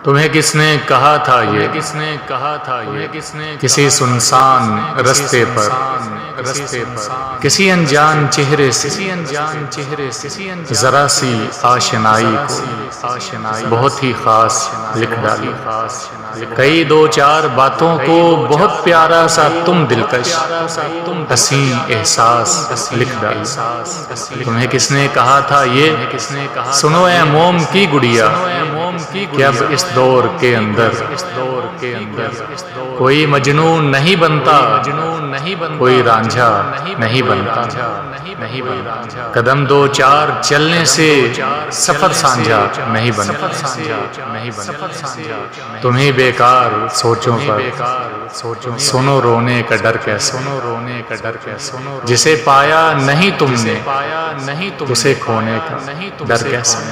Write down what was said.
تمہیں کس نے کہا تھا یہ کسی سنسان رستے پر کسی انجان چہرے سے ذرا سی آشنائی کو بہت ہی خاص لکھ ڈالی، کئی دو چار باتوں کو بہت پیارا سا تم دلکش حسین احساس لکھ ڈالی۔ تمہیں کس نے کہا تھا یہ سنو اے موم کی گڑیا کہ اب اس دور کے اندر کوئی مجنون نہیں بنتا، کوئی رانجھا نہیں بنتا، قدم دو چار چلنے سے سفر سانجھا نہیں بنتا۔ تمہیں بیکار سوچوں پر سنو رونے کا ڈر کیسے، جسے پایا نہیں تم نے اسے کھونے کا ڈر کیسے۔